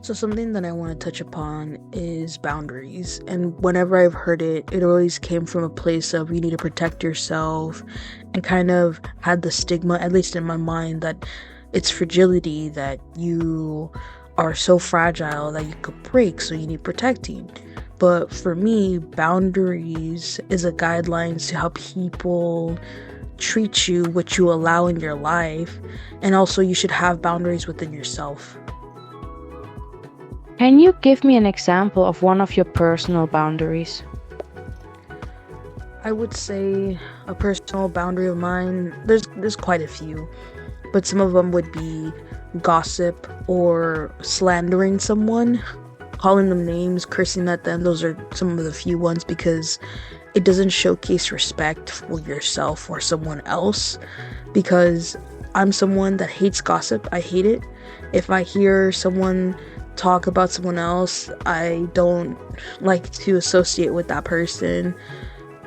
So something that I want to touch upon is boundaries. And whenever I've heard it, it always came from a place of you need to protect yourself and kind of had the stigma, at least in my mind, that it's fragility, that you are so fragile that you could break, so you need protecting. But for me, boundaries is a guidelines to how people treat you, what you allow in your life, and also you should have boundaries within yourself. Can you give me an example of one of your personal boundaries? I would say a personal boundary of mine, there's quite a few, but some of them would be gossip or slandering someone, calling them names, cursing at them. Those are some of the few ones because it doesn't showcase respect for yourself or someone else, because I'm someone that hates gossip. I hate it. If I hear someone talk about someone else, I don't like to associate with that person,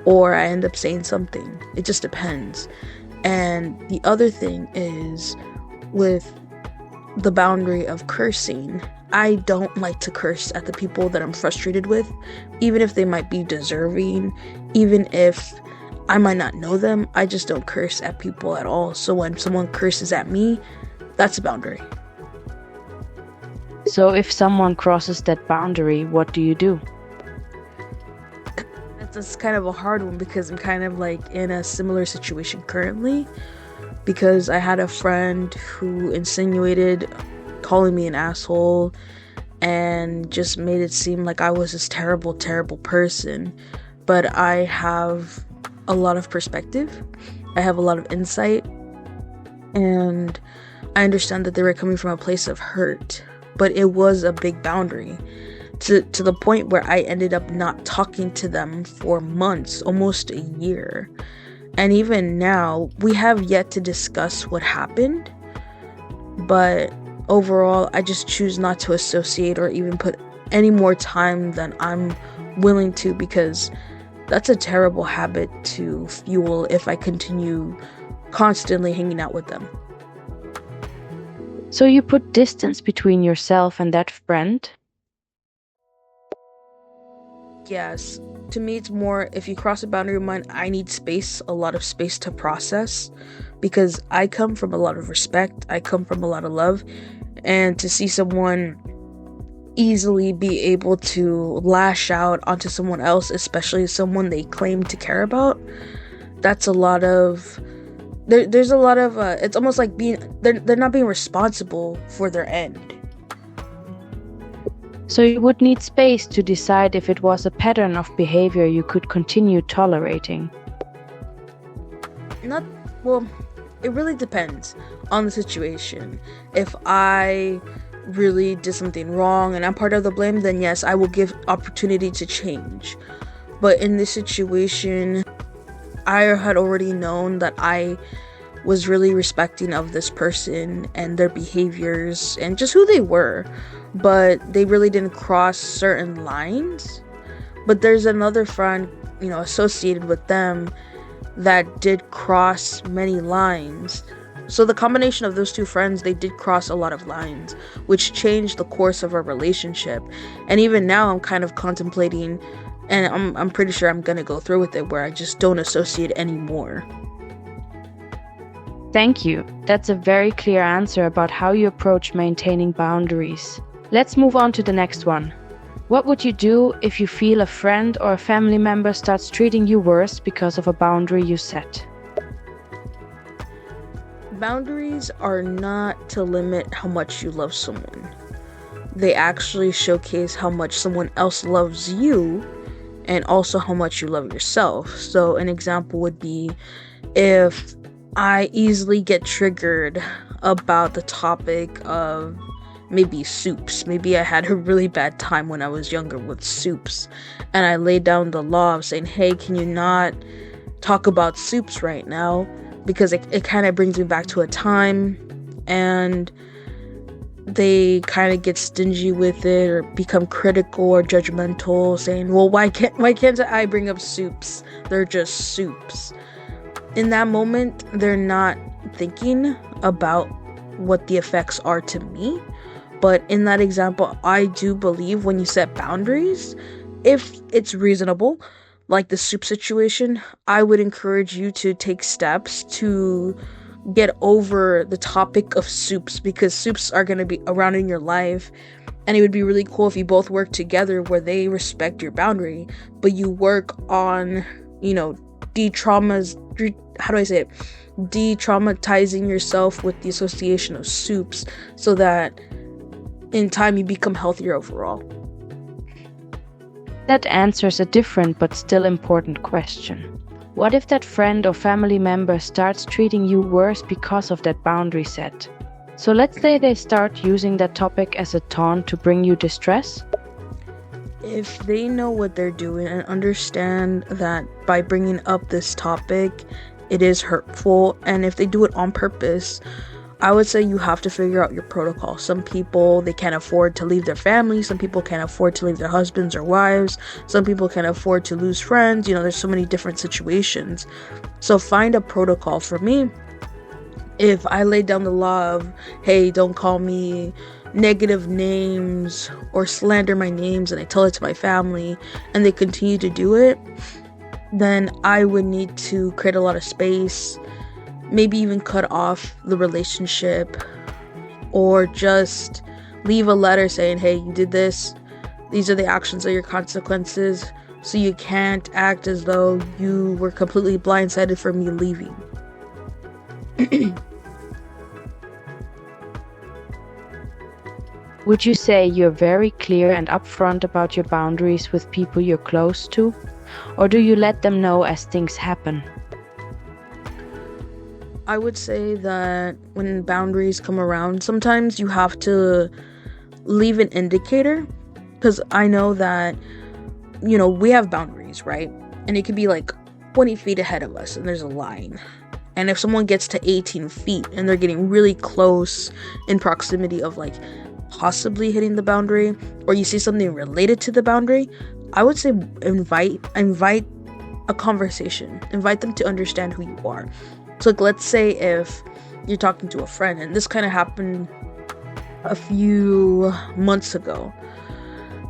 or I end up saying something. It just depends. And the other thing is with the boundary of cursing, I don't like to curse at the people that I'm frustrated with, even if they might be deserving, even if I might not know them. I just don't curse at people at all. So when someone curses at me, that's a boundary. So if someone crosses that boundary, what do you do? That's kind of a hard one because I'm kind of like in a similar situation currently, because I had a friend who insinuated calling me an asshole and just made it seem like I was this terrible, terrible person. But I have a lot of perspective, I have a lot of insight, and I understand that they were coming from a place of hurt, but it was a big boundary to the point where I ended up not talking to them for months, almost a year. And even now, we have yet to discuss what happened, but overall, I just choose not to associate or even put any more time than I'm willing to, because that's a terrible habit to fuel if I continue constantly hanging out with them. So you put distance between yourself and that friend? Yes, to me, it's more if you cross a boundary of mine, I need space, a lot of space to process, because I come from a lot of respect, I come from a lot of love, and to see someone easily be able to lash out onto someone else, especially someone they claim to care about, that's a lot of there's a lot of it's almost like they're not being responsible for their end. So you would need space to decide if it was a pattern of behavior you could continue tolerating. Not Well, it really depends on the situation. If I really did something wrong and I'm part of the blame, then yes, I will give opportunity to change. But in this situation, I had already known that I was really respecting of this person and their behaviors and just who they were, but they really didn't cross certain lines. But there's another friend, associated with them that did cross many lines. So the combination of those two friends, they did cross a lot of lines, which changed the course of our relationship. And even now I'm kind of contemplating, and I'm pretty sure I'm gonna go through with it, where I just don't associate anymore. Thank you. That's a very clear answer about how you approach maintaining boundaries. Let's move on to the next one. What would you do if you feel a friend or a family member starts treating you worse because of a boundary you set? Boundaries are not to limit how much you love someone. They actually showcase how much someone else loves you and also how much you love yourself. So an example would be if I easily get triggered about the topic of maybe soups. Maybe I had a really bad time when I was younger with soups, and I laid down the law of saying, hey, can you not talk about soups right now? Because it kind of brings me back to a time, and they kind of get stingy with it or become critical or judgmental, saying, well, why can't I bring up soups? They're just soups. In that moment, they're not thinking about what the effects are to me, But in that example, I do believe when you set boundaries, if it's reasonable, like the soup situation, I would encourage you to take steps to get over the topic of soups, because soups are going to be around in your life, and it would be really cool if you both work together where they respect your boundary, but you work on, de-traumas, how do I say it? De-traumatizing yourself with the association of soups, so that in time you become healthier overall. That answers a different but still important question. What if that friend or family member starts treating you worse because of that boundary set? So let's say they start using that topic as a taunt to bring you distress. If they know what they're doing and understand that by bringing up this topic, it is hurtful, and if they do it on purpose, I would say you have to figure out your protocol. Some people, they can't afford to leave their family. Some people can't afford to leave their husbands or wives. Some people can't afford to lose friends. There's so many different situations. So find a protocol. For me, if I lay down the law of, hey, don't call me negative names or slander my names, and I tell it to my family and they continue to do it, then I would need to create a lot of space, maybe even cut off the relationship, or just leave a letter saying, hey, you did this, these are the actions or your consequences, so you can't act as though you were completely blindsided for me leaving. Would you say you're very clear and upfront about your boundaries with people you're close to? Or do you let them know as things happen? I would say that when boundaries come around, sometimes you have to leave an indicator, because I know that, we have boundaries, right? And it could be like 20 feet ahead of us and there's a line. And if someone gets to 18 feet and they're getting really close in proximity of like possibly hitting the boundary, or you see something related to the boundary, I would say invite a conversation. Invite them to understand who you are. So like, let's say if you're talking to a friend, and this kind of happened a few months ago,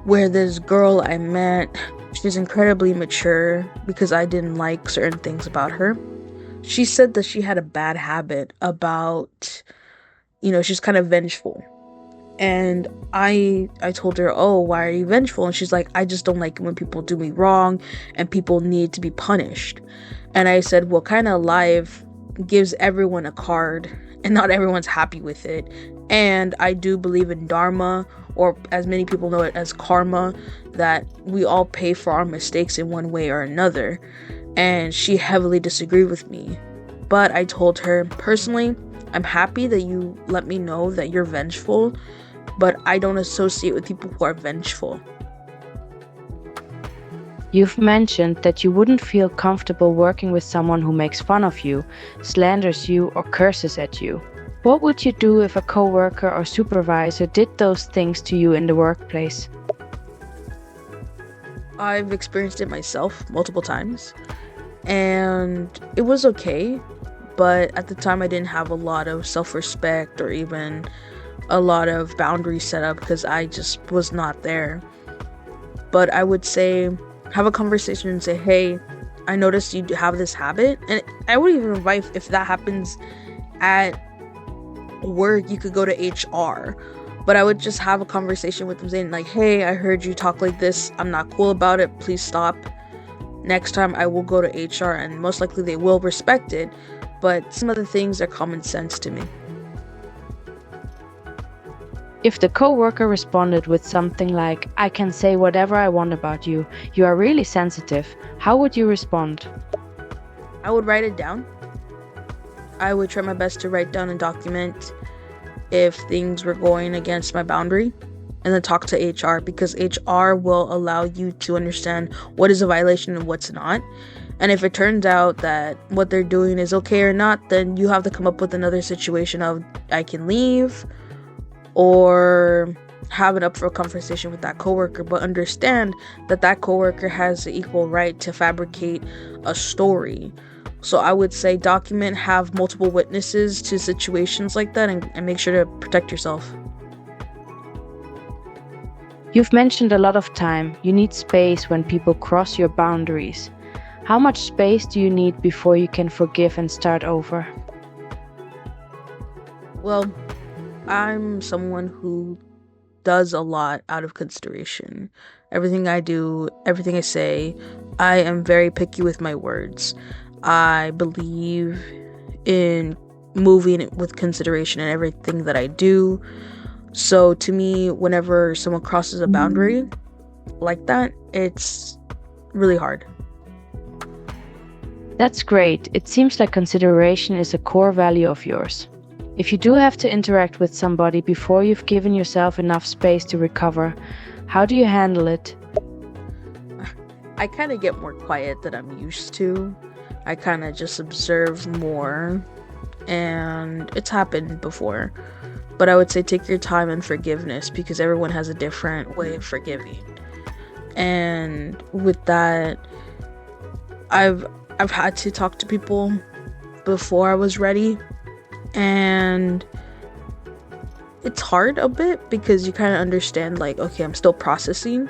where this girl I met, she's incredibly mature because I didn't like certain things about her. She said that she had a bad habit about, she's kind of vengeful. And I told her, oh, why are you vengeful? And she's like, I just don't like it when people do me wrong and people need to be punished. And I said, well, kind of life gives everyone a card and not everyone's happy with it. And I do believe in dharma, or as many people know it as karma, that we all pay for our mistakes in one way or another. And she heavily disagreed with me. But I told her, personally, I'm happy that you let me know that you're vengeful, but I don't associate with people who are vengeful. You've mentioned that you wouldn't feel comfortable working with someone who makes fun of you, slanders you, or curses at you. What would you do if a coworker or supervisor did those things to you in the workplace? I've experienced it myself multiple times, and it was okay, but at the time I didn't have a lot of self-respect or even a lot of boundaries set up because I just was not there. But I would say, have a conversation and say, hey, I noticed you have this habit. And I would even invite, if that happens at work, you could go to HR. But I would just have a conversation with them saying like, hey, I heard you talk like this. I'm not cool about it. Please stop. Next time I will go to HR, and most likely they will respect it. But some of the things are common sense to me. If the coworker responded with something like, I can say whatever I want about you, you are really sensitive, how would you respond? I would write it down. I would try my best to write down and document if things were going against my boundary, and then talk to HR, because HR will allow you to understand what is a violation and what's not. And if it turns out that what they're doing is okay or not, then you have to come up with another situation of, I can leave, or have an upfront conversation with that coworker, but understand that that coworker has the equal right to fabricate a story. So I would say document, have multiple witnesses to situations like that, and make sure to protect yourself. You've mentioned a lot of time. You need space when people cross your boundaries. How much space do you need before you can forgive and start over? Well, I'm someone who does a lot out of consideration. Everything I do, everything I say, I am very picky with my words. I believe in moving with consideration in everything that I do. So to me, whenever someone crosses a boundary like that, it's really hard. That's great. It seems like consideration is a core value of yours. If you do have to interact with somebody before you've given yourself enough space to recover, how do you handle it? I kind of get more quiet than I'm used to. I kind of just observe more, and it's happened before. But I would say take your time in forgiveness because everyone has a different way of forgiving. And with that, I've had to talk to people before I was ready, and it's hard a bit because you kind of understand like, okay, I'm still processing,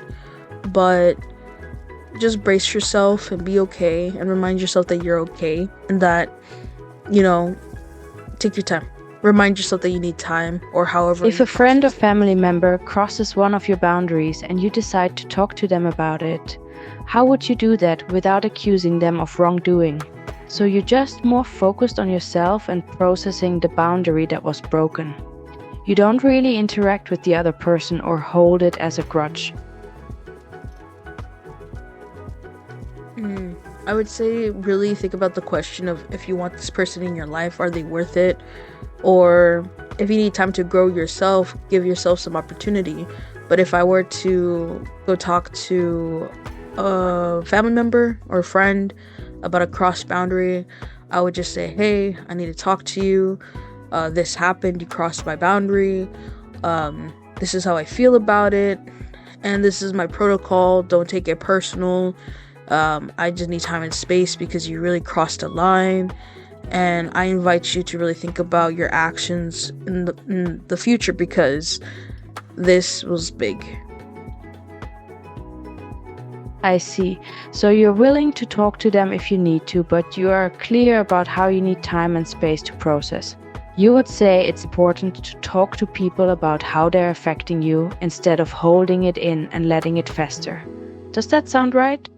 but just brace yourself and be okay and remind yourself that you're okay and that, you know, take your time. Remind yourself that you need time or however. If a friend or family member crosses one of your boundaries and you decide to talk to them about it, how would you do that without accusing them of wrongdoing? So you're just more focused on yourself and processing the boundary that was broken. You don't really interact with the other person or hold it as a grudge. I would say really think about the question of if you want this person in your life, are they worth it? Or if you need time to grow yourself, give yourself some opportunity. But if I were to go talk to a family member or friend about a cross boundary, I would just say, hey, I need to talk to you. This happened, you crossed my boundary. This is how I feel about it. And this is my protocol. Don't take it personal. I just need time and space because you really crossed a line. And I invite you to really think about your actions in the future because this was big. I see. So you're willing to talk to them if you need to, but you are clear about how you need time and space to process. You would say it's important to talk to people about how they're affecting you instead of holding it in and letting it fester. Does that sound right?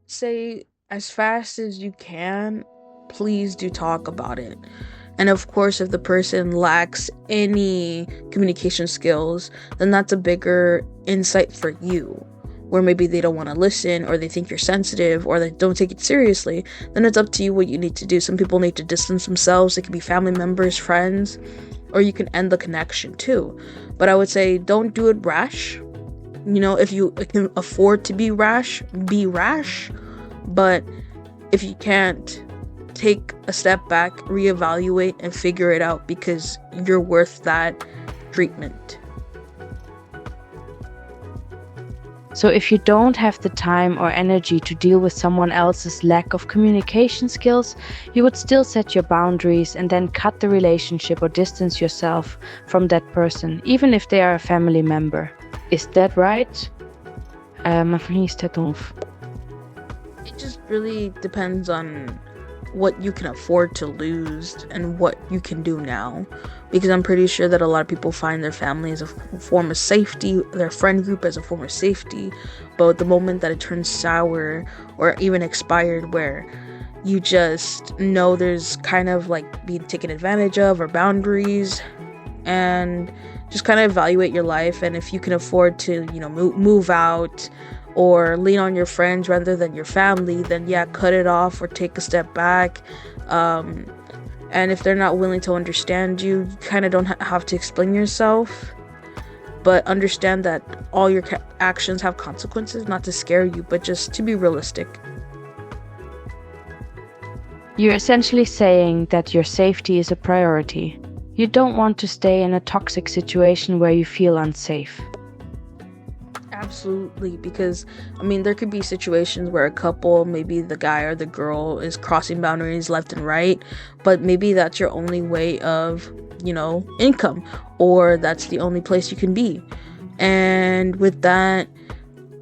Say as fast as you can, please do talk about it. And of course, if the person lacks any communication skills, then that's a bigger insight for you. Where maybe they don't want to listen, or they think you're sensitive, or they don't take it seriously, then it's up to you what you need to do. Some people need to distance themselves. It can be family members, friends, or you can end the connection too. But I would say don't do it rash. If you can afford to be rash, be rash. But if you can't, take a step back, reevaluate, and figure it out because you're worth that treatment. So if you don't have the time or energy to deal with someone else's lack of communication skills, you would still set your boundaries and then cut the relationship or distance yourself from that person, even if they are a family member. Is that right? Ma vriendin is het off. It just really depends on what you can afford to lose and what you can do now, because I'm pretty sure that a lot of people find their family as a form of safety, their friend group as a form of safety, but the moment that it turns sour or even expired, where you just know there's kind of like being taken advantage of or boundaries, and just kind of evaluate your life. And if you can afford to move out or lean on your friends rather than your family, then yeah, cut it off or take a step back. And if they're not willing to understand you, you kind of don't have to explain yourself, but understand that all your actions have consequences, not to scare you, but just to be realistic. You're essentially saying that your safety is a priority. You don't want to stay in a toxic situation where you feel unsafe. Absolutely, because there could be situations where a couple, maybe the guy or the girl is crossing boundaries left and right, but maybe that's your only way of income, or that's the only place you can be. And with that,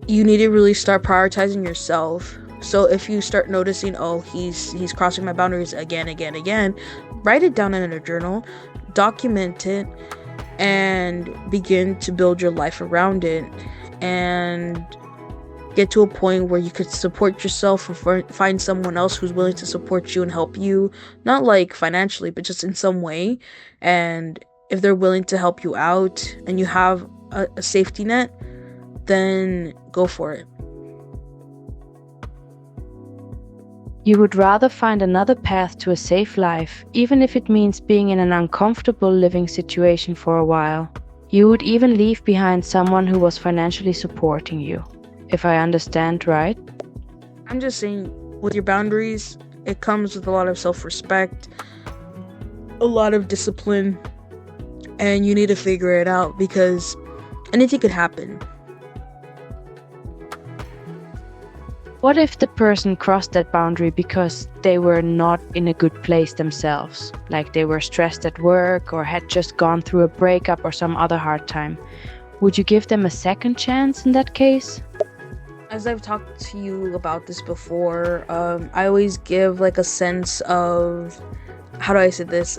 you need to really start prioritizing yourself. So if you start noticing, oh, he's crossing my boundaries again, write it down in a journal, document it, and begin to build your life around it, and get to a point where you could support yourself or find someone else who's willing to support you and help you, not like financially, but just in some way. And if they're willing to help you out and you have a safety net, then go for it. You would rather find another path to a safe life, even if it means being in an uncomfortable living situation for a while. You would even leave behind someone who was financially supporting you, if I understand right. I'm just saying, with your boundaries, it comes with a lot of self-respect, a lot of discipline, and you need to figure it out because anything could happen. What if the person crossed that boundary because they were not in a good place themselves? Like they were stressed at work or had just gone through a breakup or some other hard time. Would you give them a second chance in that case? As I've talked to you about this before, I always give like a sense of, how do I say this,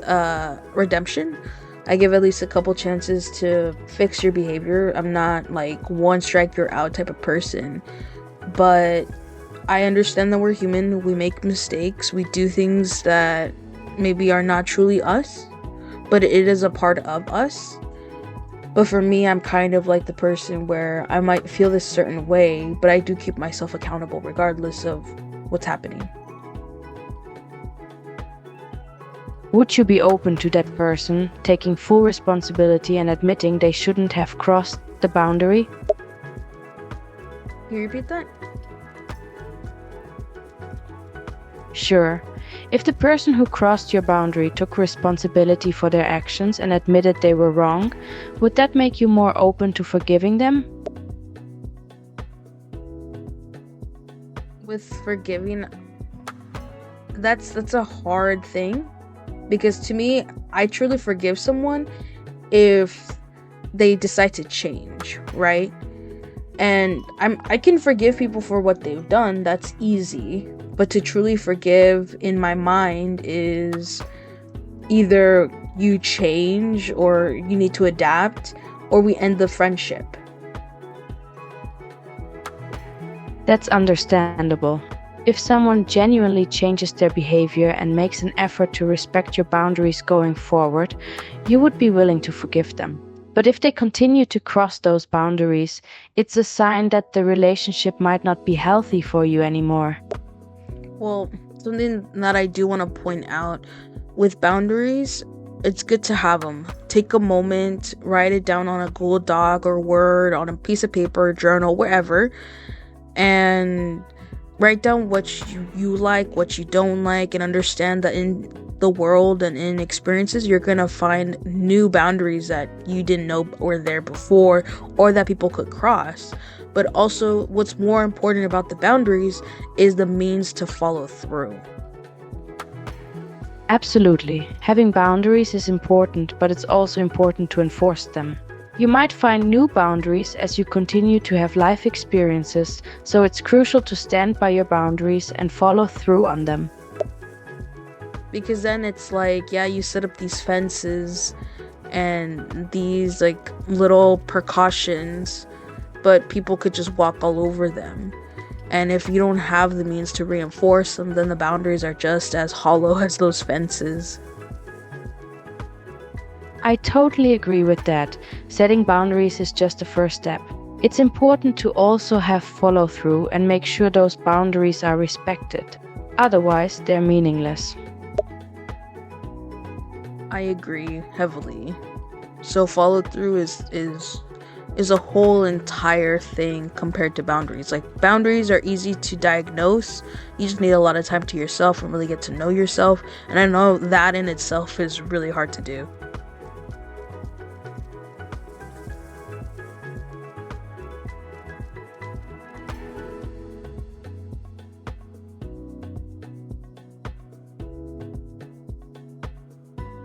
redemption. I give at least a couple chances to fix your behavior. I'm not like one strike you're out type of person, but I understand that we're human. We make mistakes. We do things that maybe are not truly us, but it is a part of us. But for me, I'm kind of like the person where I might feel this certain way, but I do keep myself accountable regardless of what's happening. Would you be open to that person taking full responsibility and admitting they shouldn't have crossed the boundary? Can you repeat that? Sure. If the person who crossed your boundary took responsibility for their actions and admitted they were wrong, would that make you more open to forgiving them? With forgiving, that's a hard thing, because to me, I truly forgive someone if they decide to change, right? And I can forgive people for what they've done. That's easy. But to truly forgive in my mind is either you change or you need to adapt or we end the friendship. That's understandable. If someone genuinely changes their behavior and makes an effort to respect your boundaries going forward, you would be willing to forgive them. But if they continue to cross those boundaries, it's a sign that the relationship might not be healthy for you anymore. Well, something that I do want to point out with boundaries, it's good to have them. Take a moment, write it down on a Google Doc or Word, on a piece of paper, journal, wherever, and write down what you like, what you don't like, and understand that in the world and in experiences, you're gonna find new boundaries that you didn't know were there before or that people could cross. But also, what's more important about the boundaries is the means to follow through. Absolutely. Having boundaries is important, but it's also important to enforce them. You might find new boundaries as you continue to have life experiences, so it's crucial to stand by your boundaries and follow through on them. Because then it's like, yeah, you set up these fences and these like little precautions, but people could just walk all over them. And if you don't have the means to reinforce them, then the boundaries are just as hollow as those fences. I totally agree with that. Setting boundaries is just the first step. It's important to also have follow through and make sure those boundaries are respected. Otherwise, they're meaningless. I agree heavily. So follow through is a whole entire thing compared to boundaries. Like, boundaries are easy to diagnose. You just need a lot of time to yourself and really get to know yourself. And I know that in itself is really hard to do.